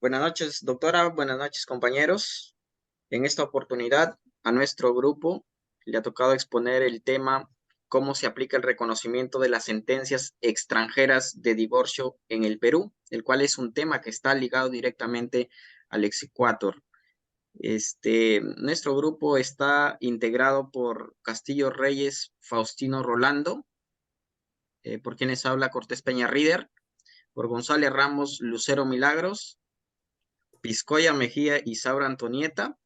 Buenas noches, doctora. Buenas noches, compañeros. En esta oportunidad, a nuestro grupo le ha tocado exponer el tema cómo se aplica el reconocimiento de las sentencias extranjeras de divorcio en el Perú, el cual es un tema que está ligado directamente al exequatur. Nuestro grupo está integrado por Castillo Reyes Faustino Rolando, por quienes habla Cortés Peña Rider, por González Ramos Lucero Milagros, Piscoya Mejía Isaura Antonieta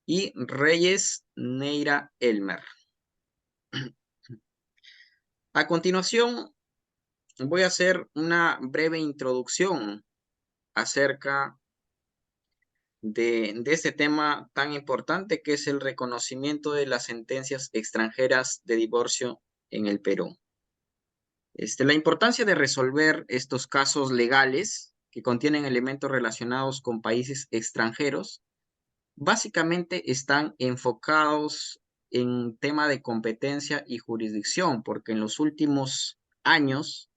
y Reyes Neira Elmer. A continuación, voy a hacer una breve introducción acerca de este tema tan importante que es el reconocimiento de las sentencias extranjeras de divorcio en el Perú. La importancia de resolver estos casos legales que contienen elementos relacionados con países extranjeros básicamente están enfocados en tema de competencia y jurisdicción, porque en los últimos años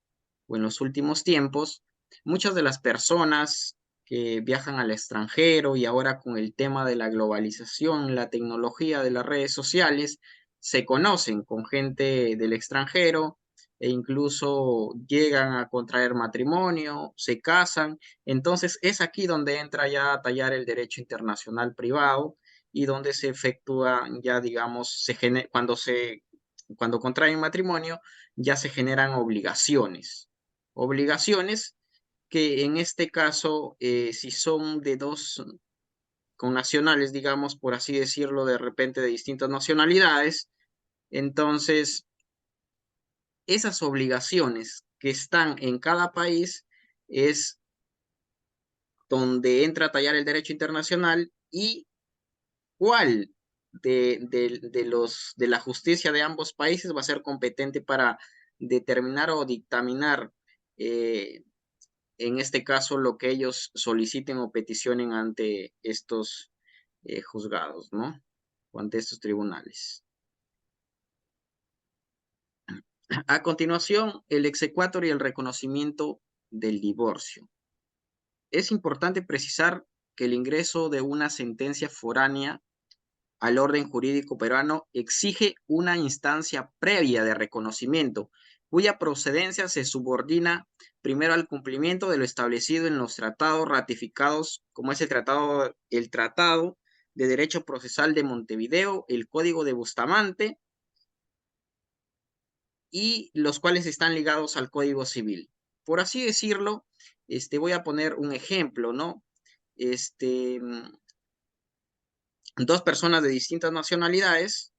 o en los últimos tiempos, muchas de las personas que viajan al extranjero y ahora con el tema de la globalización, la tecnología de las redes sociales, se conocen con gente del extranjero e incluso llegan a contraer matrimonio, se casan. Entonces es aquí donde entra ya a tallar el derecho internacional privado y donde se efectúa ya, digamos, cuando contraen matrimonio, ya se generan obligaciones. Obligaciones que en este caso, si son de dos connacionales, digamos, por así decirlo, de repente de distintas nacionalidades, entonces esas obligaciones que están en cada país es donde entra a tallar el derecho internacional y cuál de la justicia de ambos países va a ser competente para determinar o dictaminar, en este caso, lo que ellos soliciten o peticionen ante estos juzgados, ¿no? O ante estos tribunales. A continuación, el exequatur y el reconocimiento del divorcio. Es importante precisar que el ingreso de una sentencia foránea al orden jurídico peruano exige una instancia previa de reconocimiento, cuya procedencia se subordina primero al cumplimiento de lo establecido en los tratados ratificados, como es el Tratado de Derecho Procesal de Montevideo, el Código de Bustamante, y los cuales están ligados al Código Civil. Por así decirlo, voy a poner un ejemplo, ¿no? Este, Dos personas de distintas nacionalidades,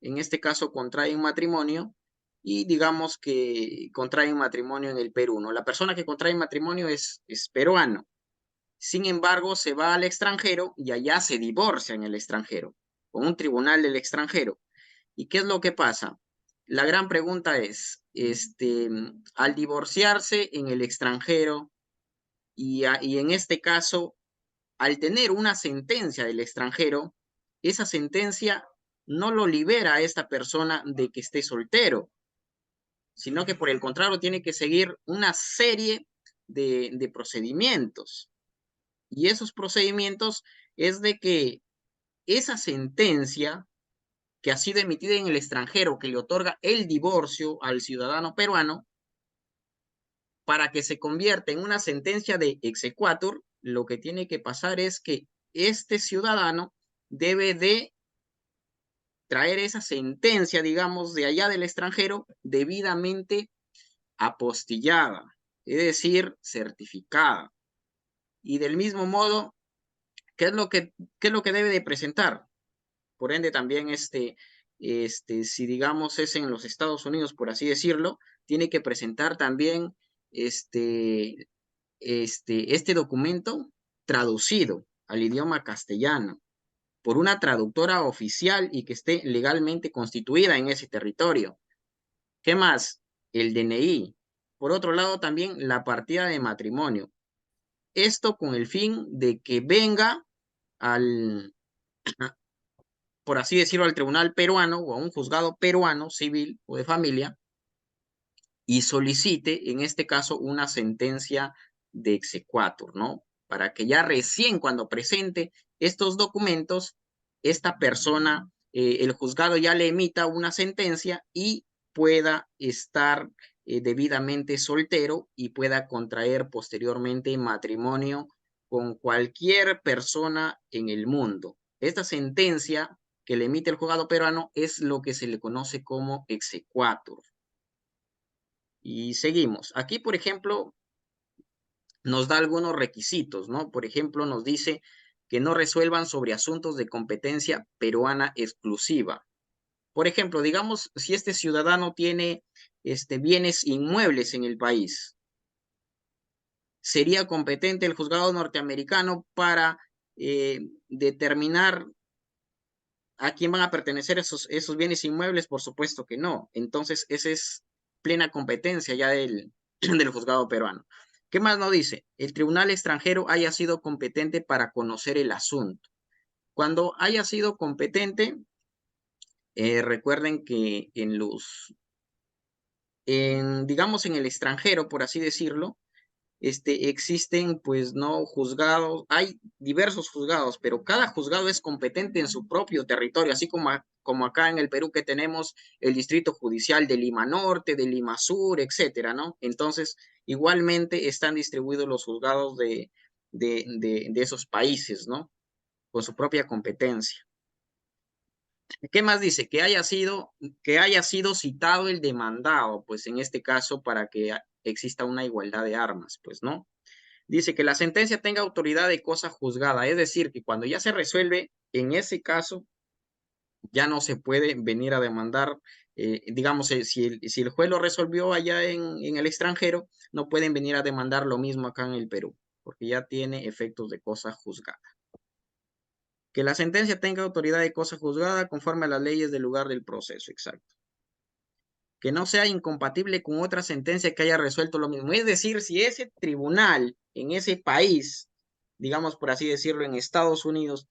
en este caso contraen matrimonio y digamos que contraen matrimonio en el Perú, ¿no? La persona que contrae matrimonio es peruano. Sin embargo, se va al extranjero y allá se divorcia en el extranjero, con un tribunal del extranjero. ¿Y qué es lo que pasa? La gran pregunta es, al divorciarse en el extranjero y en este caso, al tener una sentencia del extranjero, esa sentencia no lo libera a esta persona de que esté soltero, sino que por el contrario tiene que seguir una serie de procedimientos. Y esos procedimientos es de que esa sentencia que ha sido emitida en el extranjero, que le otorga el divorcio al ciudadano peruano, para que se convierta en una sentencia de exequatur, lo que tiene que pasar es que este ciudadano debe de traer esa sentencia, digamos, de allá del extranjero, debidamente apostillada, es decir, certificada. Y del mismo modo, qué es lo que debe de presentar? Por ende, también si digamos es en los Estados Unidos, por así decirlo, tiene que presentar también este documento traducido al idioma castellano por una traductora oficial y que esté legalmente constituida en ese territorio. ¿Qué más? El DNI. Por otro lado, también la partida de matrimonio. Esto con el fin de que venga al, por así decirlo, al tribunal peruano o a un juzgado peruano civil o de familia y solicite, en este caso, una sentencia de exequatur, ¿no? para que ya recién cuando presente estos documentos, esta persona, el juzgado ya le emita una sentencia y pueda estar debidamente soltero y pueda contraer posteriormente matrimonio con cualquier persona en el mundo. Esta sentencia que le emite el juzgado peruano es lo que se le conoce como exequatur. Y seguimos. Aquí, por ejemplo, nos da algunos requisitos, ¿no? Por ejemplo, nos dice que no resuelvan sobre asuntos de competencia peruana exclusiva. Por ejemplo, digamos, si este ciudadano tiene bienes inmuebles en el país, sería competente el juzgado norteamericano para determinar a quién van a pertenecer esos bienes inmuebles. Por supuesto que no. Entonces, esa es plena competencia ya del juzgado peruano. ¿Qué más nos dice? El tribunal extranjero haya sido competente para conocer el asunto. Cuando haya sido competente, recuerden que digamos, en el extranjero, por así decirlo, existen, pues, no juzgados, hay diversos juzgados, pero cada juzgado es competente en su propio territorio, así como acá en el Perú que tenemos el Distrito Judicial de Lima Norte, de Lima Sur, etcétera, ¿no? Entonces, igualmente están distribuidos los juzgados de esos países, ¿no? Con su propia competencia. ¿Qué más dice? Que haya sido citado el demandado, pues en este caso para que exista una igualdad de armas, pues, ¿no? Dice que la sentencia tenga autoridad de cosa juzgada, es decir, que cuando ya se resuelve, en ese caso, ya no se puede venir a demandar, digamos, si el juez lo resolvió allá en el extranjero, no pueden venir a demandar lo mismo acá en el Perú, porque ya tiene efectos de cosa juzgada. Que la sentencia tenga autoridad de cosa juzgada conforme a las leyes del lugar del proceso, exacto. Que no sea incompatible con otra sentencia que haya resuelto lo mismo. Es decir, si ese tribunal en ese país, digamos por así decirlo, en Estados Unidos,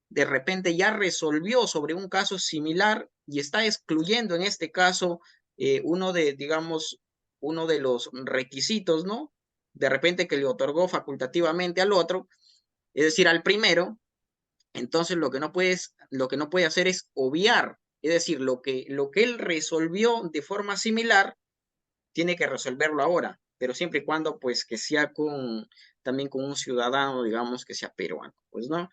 de repente ya resolvió sobre un caso similar y está excluyendo en este caso digamos, uno de los requisitos, ¿no? De repente que le otorgó facultativamente al otro, es decir, al primero, entonces lo que no puede hacer es obviar, es decir, lo que él resolvió de forma similar, tiene que resolverlo ahora, pero siempre y cuando pues que sea también con un ciudadano, digamos, que sea peruano, pues, ¿no?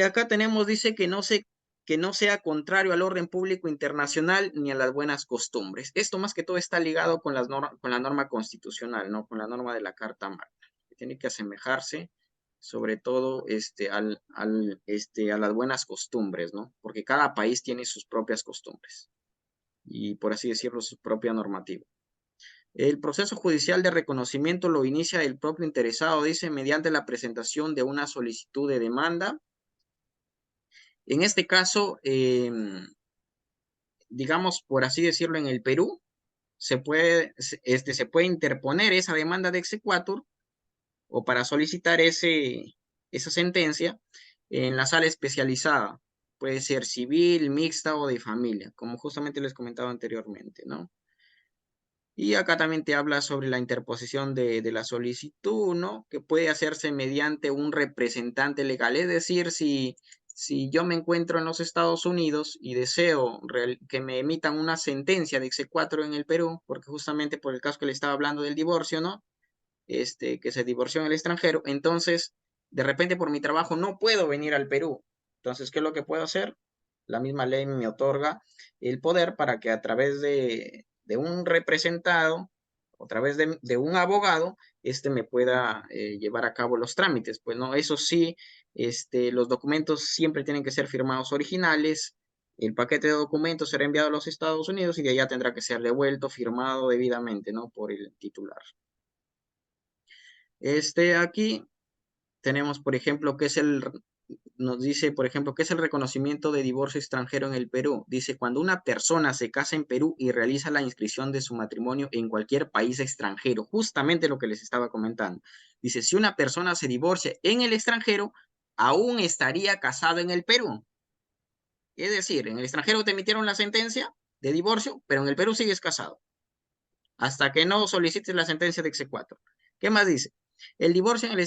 Acá tenemos, dice que no sea contrario al orden público internacional ni a las buenas costumbres. Esto más que todo está ligado con la norma constitucional, ¿no? Con la norma de la Carta Magna, que tiene que asemejarse sobre todo a las buenas costumbres, ¿no? Porque cada país tiene sus propias costumbres y, por así decirlo, su propia normativa. El proceso judicial de reconocimiento lo inicia el propio interesado, dice, mediante la presentación de una solicitud de demanda. En este caso, digamos, por así decirlo, en el Perú, se puede interponer esa demanda de exequatur o para solicitar esa sentencia en la sala especializada. Puede ser civil, mixta o de familia, como justamente les comentaba anteriormente, ¿no? Y acá también te habla sobre la interposición de la solicitud, ¿no? Que puede hacerse mediante un representante legal. Es decir, si yo me encuentro en los Estados Unidos y deseo que me emitan una sentencia de exequatur en el Perú, porque justamente por el caso que le estaba hablando del divorcio, ¿no? Que se divorció en el extranjero, entonces, de repente por mi trabajo no puedo venir al Perú. Entonces, ¿qué es lo que puedo hacer? La misma ley me otorga el poder para que a través de un representado, a través de un abogado, me pueda llevar a cabo los trámites. Pues no, eso sí, los documentos siempre tienen que ser firmados originales. El paquete de documentos será enviado a los Estados Unidos y de allá tendrá que ser devuelto, firmado debidamente, ¿no? Por el titular. Aquí tenemos, por ejemplo, nos dice, por ejemplo, qué es el reconocimiento de divorcio extranjero en el Perú. Dice, cuando una persona se casa en Perú y realiza la inscripción de su matrimonio en cualquier país extranjero, justamente lo que les estaba comentando. Dice, si una persona se divorcia en el extranjero, aún estaría casado en el Perú. Es decir, en el extranjero te emitieron la sentencia de divorcio, pero en el Perú sigues casado, hasta que no solicites la sentencia de exequatur. ¿Qué más dice? El divorcio en el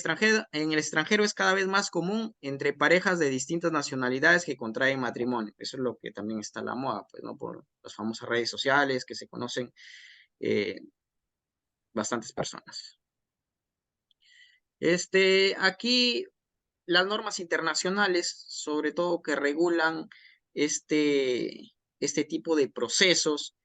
extranjero es cada vez más común entre parejas de distintas nacionalidades que contraen matrimonio. Eso es lo que también está a la moda, pues, ¿no? Por las famosas redes sociales que se conocen bastantes personas. Aquí las normas internacionales, sobre todo que regulan este tipo de procesos,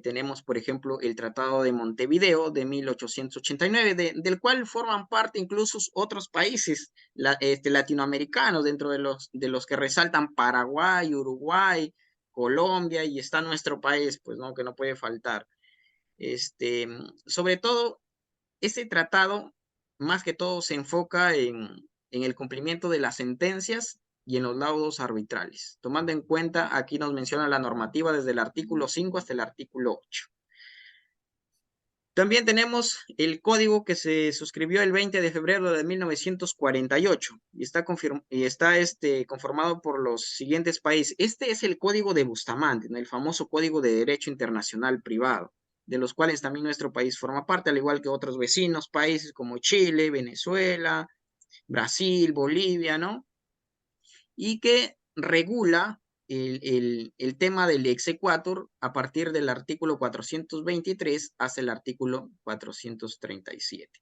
tenemos, por ejemplo, el Tratado de Montevideo de 1889, del cual forman parte incluso otros países latinoamericanos, dentro de los que resaltan Paraguay, Uruguay, Colombia, y está nuestro país, pues, ¿no? Que no puede faltar. Sobre todo, este tratado, más que todo, se enfoca en el cumplimiento de las sentencias y en los laudos arbitrales, tomando en cuenta, aquí nos menciona la normativa desde el artículo 5 hasta el artículo 8. También tenemos el código que se suscribió el 20 de febrero de 1948 y está conformado por los siguientes países. Este es el código de Bustamante, ¿no? El famoso Código de Derecho Internacional Privado, de los cuales también nuestro país forma parte, al igual que otros vecinos países como Chile, Venezuela, Brasil, Bolivia, ¿no? Y que regula el tema del exequatur a partir del artículo 423 hasta el artículo 437.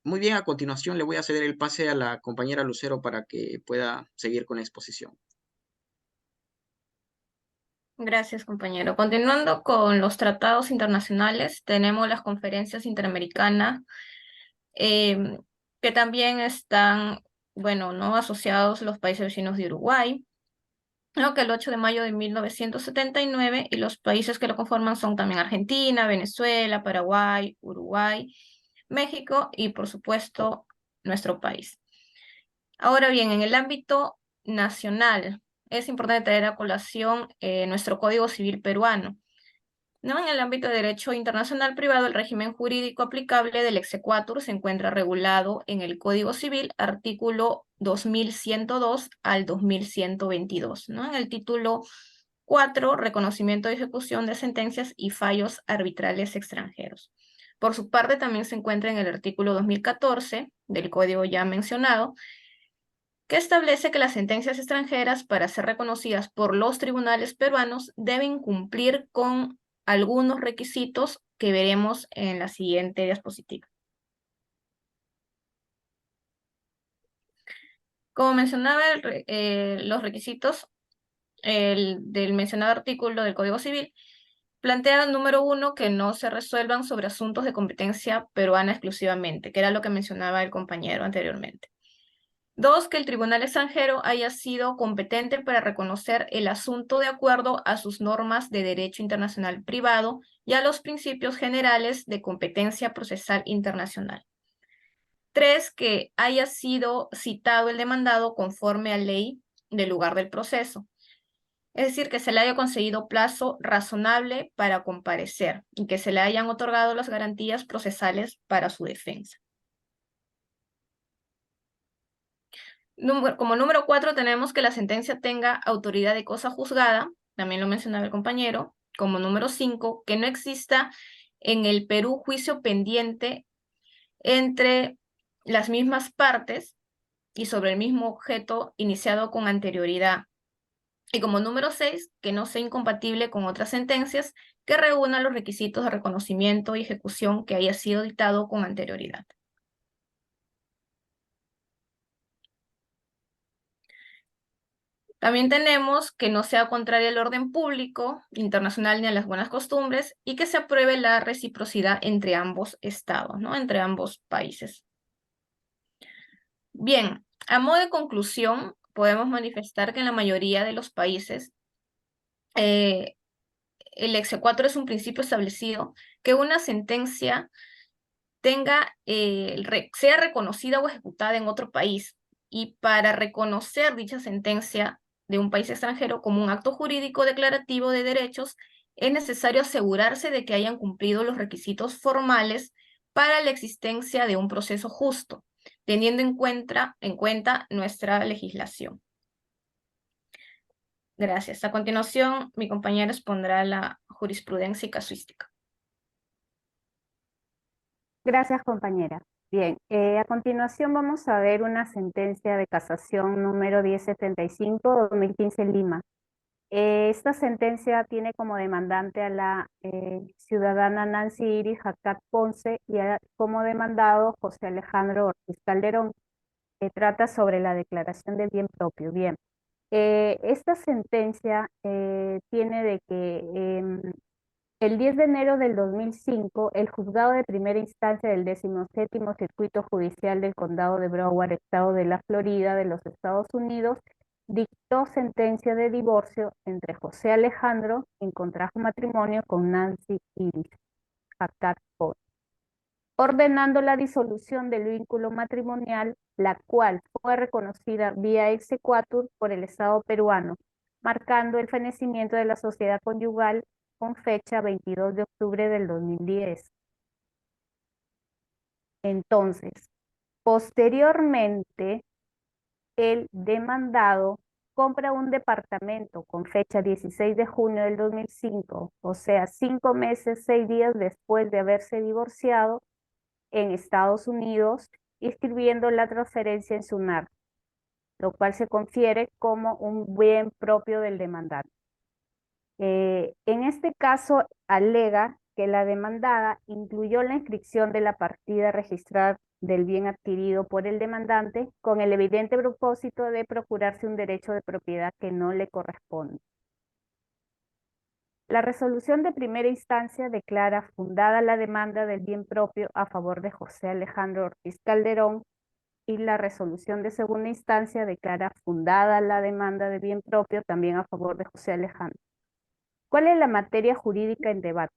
Muy bien, a continuación le voy a ceder el pase a la compañera Lucero para que pueda seguir con la exposición. Gracias, compañero. Continuando con los tratados internacionales, tenemos las conferencias interamericanas que también están, bueno, no asociados los países vecinos de Uruguay, ¿no? Que el 8 de mayo de 1979, y los países que lo conforman son también Argentina, Venezuela, Paraguay, Uruguay, México y, por supuesto, nuestro país. Ahora bien, en el ámbito nacional, es importante traer a colación nuestro Código Civil peruano, ¿no? En el ámbito de derecho internacional privado, el régimen jurídico aplicable del exequatur se encuentra regulado en el Código Civil, artículo 2102 al 2122, ¿no? En el título 4, reconocimiento y ejecución de sentencias y fallos arbitrales extranjeros. Por su parte, también se encuentra en el artículo 2014 del Código ya mencionado, que establece que las sentencias extranjeras, para ser reconocidas por los tribunales peruanos, deben cumplir con algunos requisitos que veremos en la siguiente diapositiva. Como mencionaba, los requisitos del mencionado artículo del Código Civil plantea, número 1, que no se resuelvan sobre asuntos de competencia peruana exclusivamente, que era lo que mencionaba el compañero anteriormente. 2, que el tribunal extranjero haya sido competente para reconocer el asunto de acuerdo a sus normas de derecho internacional privado y a los principios generales de competencia procesal internacional. 3, que haya sido citado el demandado conforme a ley del lugar del proceso. Es decir, que se le haya conseguido plazo razonable para comparecer y que se le hayan otorgado las garantías procesales para su defensa. Como número 4 tenemos que la sentencia tenga autoridad de cosa juzgada, también lo mencionaba el compañero. Como número 5, que no exista en el Perú juicio pendiente entre las mismas partes y sobre el mismo objeto iniciado con anterioridad. Y como número 6, que no sea incompatible con otras sentencias que reúnan los requisitos de reconocimiento y ejecución que haya sido dictado con anterioridad. También tenemos que no sea contraria al orden público internacional ni a las buenas costumbres y que se apruebe la reciprocidad entre ambos estados, ¿no? Entre ambos países. Bien, a modo de conclusión, podemos manifestar que en la mayoría de los países el exequatur es un principio establecido que una sentencia sea reconocida o ejecutada en otro país, y para reconocer dicha sentencia de un país extranjero como un acto jurídico declarativo de derechos, es necesario asegurarse de que hayan cumplido los requisitos formales para la existencia de un proceso justo, teniendo en cuenta nuestra legislación. Gracias. A continuación, mi compañera expondrá la jurisprudencia y casuística. Gracias, compañera. Bien, a continuación vamos a ver una sentencia de casación número 1075/2015 Lima. Esta sentencia tiene como demandante a la ciudadana Nancy Iris Jactat Ponce y como demandado José Alejandro Ortiz Calderón, que trata sobre la declaración del bien propio. Bien, esta sentencia tiene de que el 10 de enero del 2005, el juzgado de primera instancia del 17º Circuito Judicial del Condado de Broward, Estado de la Florida, de los Estados Unidos, dictó sentencia de divorcio entre José Alejandro, quien contrajo matrimonio con Nancy Iris Jactat Ponce, ordenando la disolución del vínculo matrimonial, la cual fue reconocida vía exequatur por el Estado peruano, marcando el fenecimiento de la sociedad conyugal con fecha 22 de octubre del 2010. Entonces, posteriormente, el demandado compra un departamento con fecha 16 de junio del 2005, o sea, 5 meses, 6 días después de haberse divorciado en Estados Unidos, inscribiendo la transferencia en su NAR, lo cual se confiere como un bien propio del demandante. En este caso, alega que la demandada incluyó la inscripción de la partida registral del bien adquirido por el demandante con el evidente propósito de procurarse un derecho de propiedad que no le corresponde. La resolución de primera instancia declara fundada la demanda del bien propio a favor de José Alejandro Ortiz Calderón y la resolución de segunda instancia declara fundada la demanda de bien propio también a favor de José Alejandro. ¿Cuál es la materia jurídica en debate?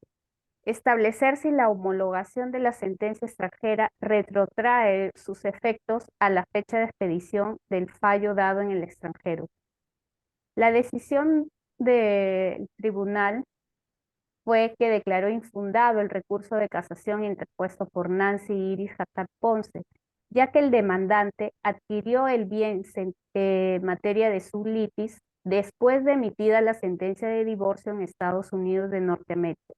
Establecer si la homologación de la sentencia extranjera retrotrae sus efectos a la fecha de expedición del fallo dado en el extranjero. La decisión del tribunal fue que declaró infundado el recurso de casación interpuesto por Nancy Iris Jactat Ponce, ya que el demandante adquirió el bien en materia de sublitis después de emitida la sentencia de divorcio en Estados Unidos de Norteamérica.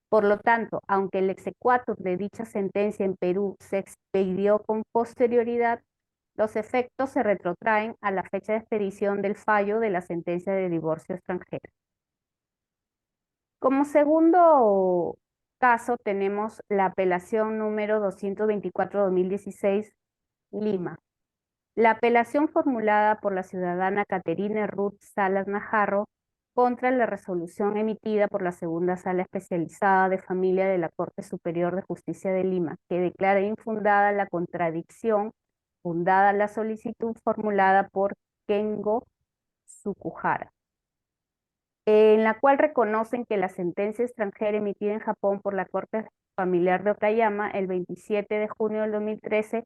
Por lo tanto, aunque el exequatur de dicha sentencia en Perú se expedió con posterioridad, los efectos se retrotraen a la fecha de expedición del fallo de la sentencia de divorcio extranjera. Como segundo caso tenemos la apelación número 224/2016, Lima. La apelación formulada por la ciudadana Caterine Ruth Salas Najarro contra la resolución emitida por la Segunda Sala Especializada de Familia de la Corte Superior de Justicia de Lima, que declara infundada la contradicción, fundada la solicitud formulada por Kengo Sukujara, en la cual reconocen que la sentencia extranjera emitida en Japón por la Corte Familiar de Okayama el 27 de junio del 2013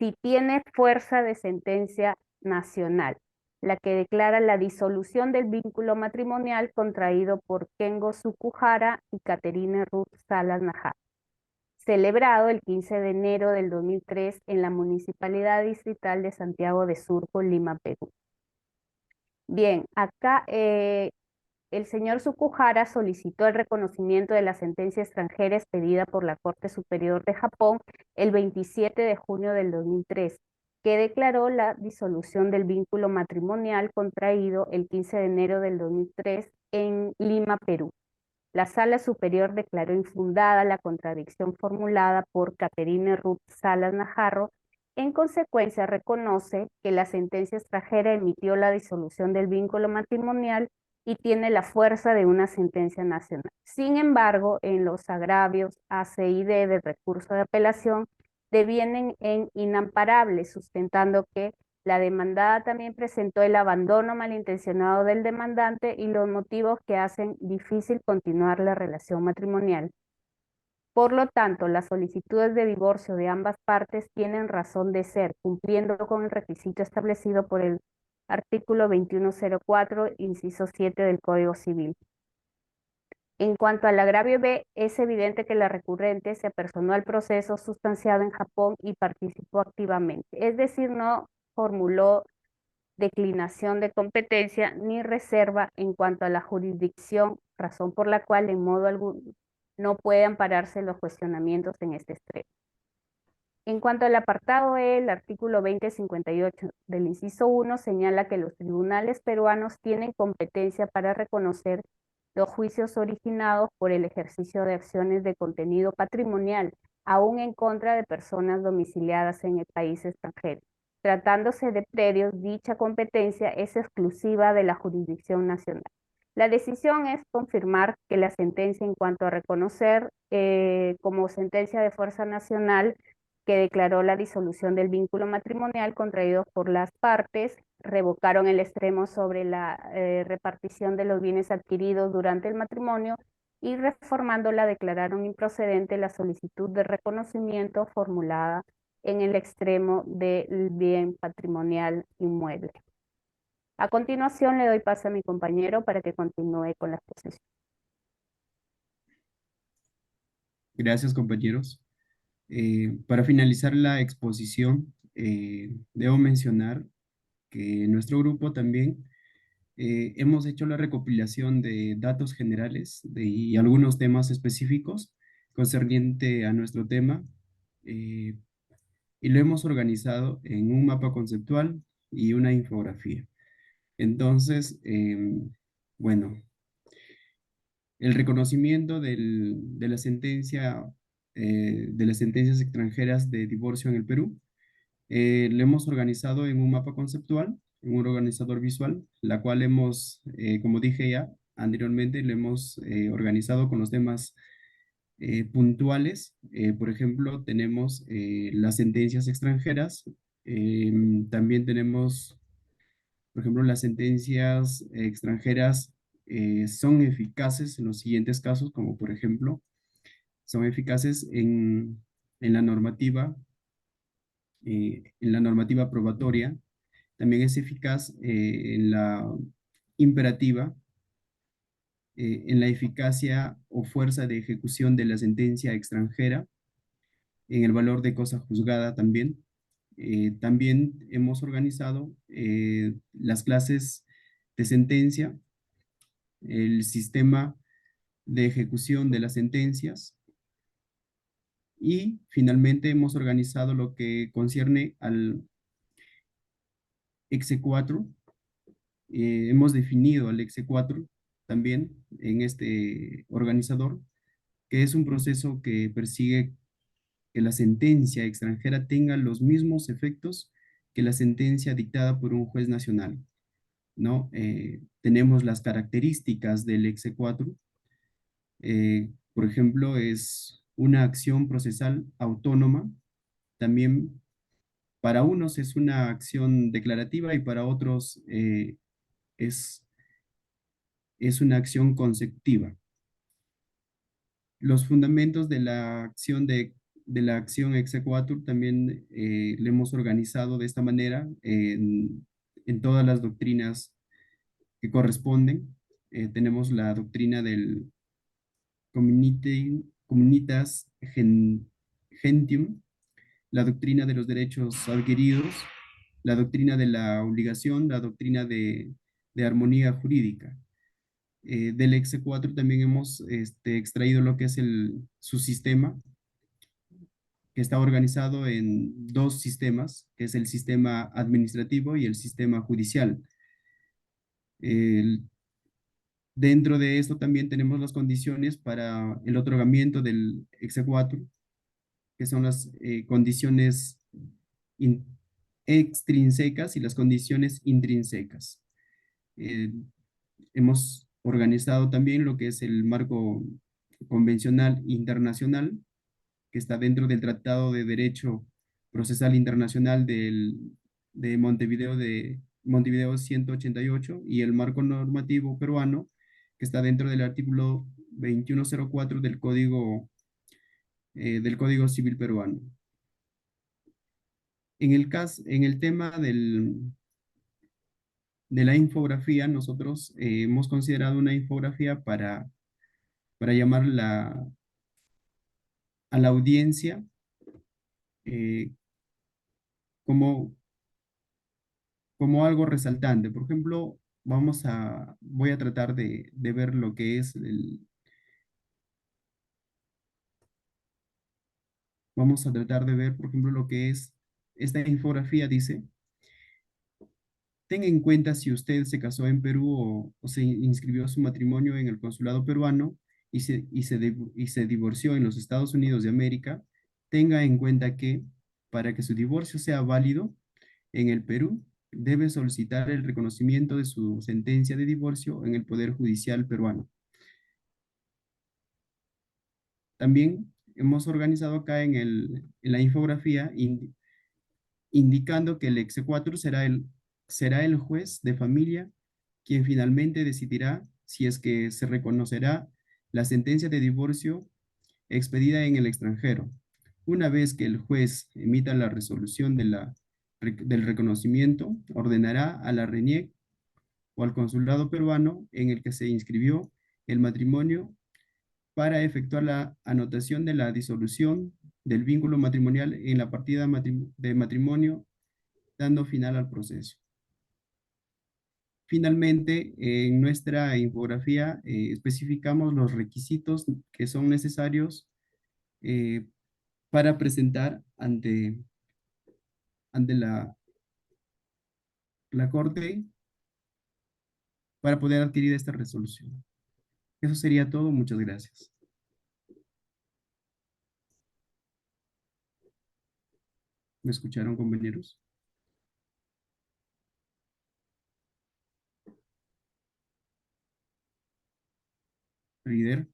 sí tiene fuerza de sentencia nacional, la que declara la disolución del vínculo matrimonial contraído por Kengo Sukujara y Caterine Ruth Salas Najar, celebrado el 15 de enero del 2003 en la Municipalidad Distrital de Santiago de Surco, Lima, Perú. Bien, acá el señor Sukujara solicitó el reconocimiento de la sentencia extranjera expedida por la Corte Superior de Japón el 27 de junio del 2003, que declaró la disolución del vínculo matrimonial contraído el 15 de enero del 2003 en Lima, Perú. La Sala Superior declaró infundada la contradicción formulada por Caterine Ruth Salas Najarro. En consecuencia, reconoce que la sentencia extranjera emitió la disolución del vínculo matrimonial y tiene la fuerza de una sentencia nacional. Sin embargo, en los agravios A, C y D del recurso de apelación devienen en inamparables, sustentando que la demandada también presentó el abandono malintencionado del demandante y los motivos que hacen difícil continuar la relación matrimonial. Por lo tanto, las solicitudes de divorcio de ambas partes tienen razón de ser, cumpliendo con el requisito establecido por el artículo 2104, inciso 7 del Código Civil. En cuanto al agravio B, es evidente que la recurrente se apersonó al proceso sustanciado en Japón y participó activamente, es decir, no formuló declinación de competencia ni reserva en cuanto a la jurisdicción, razón por la cual en modo alguno no puede ampararse los cuestionamientos en este extremo. En cuanto al apartado E, el artículo 2058 del inciso 1 señala que los tribunales peruanos tienen competencia para reconocer los juicios originados por el ejercicio de acciones de contenido patrimonial, aún en contra de personas domiciliadas en el país extranjero. Tratándose de predios, dicha competencia es exclusiva de la jurisdicción nacional. La decisión es confirmar que la sentencia en cuanto a reconocer como sentencia de fuerza nacional que declaró la disolución del vínculo matrimonial contraído por las partes, revocaron el extremo sobre la repartición de los bienes adquiridos durante el matrimonio y reformándola declararon improcedente la solicitud de reconocimiento formulada en el extremo del bien patrimonial inmueble. A continuación le doy paso a mi compañero para que continúe con la exposición. Gracias, compañeros. Para finalizar la exposición, debo mencionar que nuestro grupo también hemos hecho la recopilación de datos generales y algunos temas específicos concerniente a nuestro tema eh, y lo hemos organizado en un mapa conceptual y una infografía. Entonces, bueno, el reconocimiento de la sentencia, de las sentencias extranjeras de divorcio en el Perú, lo hemos organizado en un mapa conceptual, en un organizador visual, la cual hemos, como dije ya anteriormente, lo hemos organizado con los temas puntuales. Por ejemplo, tenemos las sentencias extranjeras, también tenemos, por ejemplo, las sentencias extranjeras son eficaces en los siguientes casos, como por ejemplo, son eficaces en la normativa probatoria, también es eficaz en la imperativa, en la eficacia o fuerza de ejecución de la sentencia extranjera, en el valor de cosa juzgada también. También hemos organizado las clases de sentencia, el sistema de ejecución de las sentencias y finalmente hemos organizado lo que concierne al exequatur. Hemos definido al exequatur también en este organizador, que es un proceso que persigue que la sentencia extranjera tenga los mismos efectos que la sentencia dictada por un juez nacional, ¿no? Tenemos las características del exequatur. Por ejemplo, es una acción procesal autónoma. También para unos es una acción declarativa y para otros es, es una acción consecutiva. Los fundamentos de la acción de la acción exequatur también le hemos organizado de esta manera en todas las doctrinas que corresponden. Tenemos la doctrina del Communitas Gentium, la doctrina de los derechos adquiridos, la doctrina de la obligación, la doctrina de armonía jurídica. Del exequatur también hemos extraído lo que es su sistema, que está organizado en dos sistemas, que es el sistema administrativo y el sistema judicial. El- Dentro de esto también tenemos las condiciones para el otorgamiento del exequatur, que son las condiciones in- extrínsecas y las condiciones intrínsecas. Eh, Hemos organizado también lo que es el marco convencional internacional, que está dentro del Tratado de Derecho Procesal Internacional de Montevideo 188 y el marco normativo peruano, que está dentro del artículo 2104 del Código Civil peruano. En el tema de la infografía, nosotros hemos considerado una infografía para llamar a la audiencia eh, como, como algo resaltante. Por ejemplo, voy a tratar de ver lo que es Vamos a tratar de ver, por ejemplo, lo que es esta infografía. Dice, tenga en cuenta si usted se casó en Perú o se inscribió su matrimonio en el consulado peruano y se divorció en los Estados Unidos de América, tenga en cuenta que para que su divorcio sea válido en el Perú, debe solicitar el reconocimiento de su sentencia de divorcio en el Poder Judicial peruano. También hemos organizado acá en la infografía indicando que el exequatur será el juez de familia quien finalmente decidirá si es que se reconocerá la sentencia de divorcio expedida en el extranjero. Una vez que el juez emita la resolución del reconocimiento, ordenará a la RENIEC o al consulado peruano en el que se inscribió el matrimonio para efectuar la anotación de la disolución del vínculo matrimonial en la partida de matrimonio, dando final al proceso. Finalmente, en nuestra infografía especificamos los requisitos que son necesarios eh, para presentar ante la Corte para poder adquirir esta resolución. Eso sería todo. Muchas gracias. ¿Me escucharon, compañeros? Líder.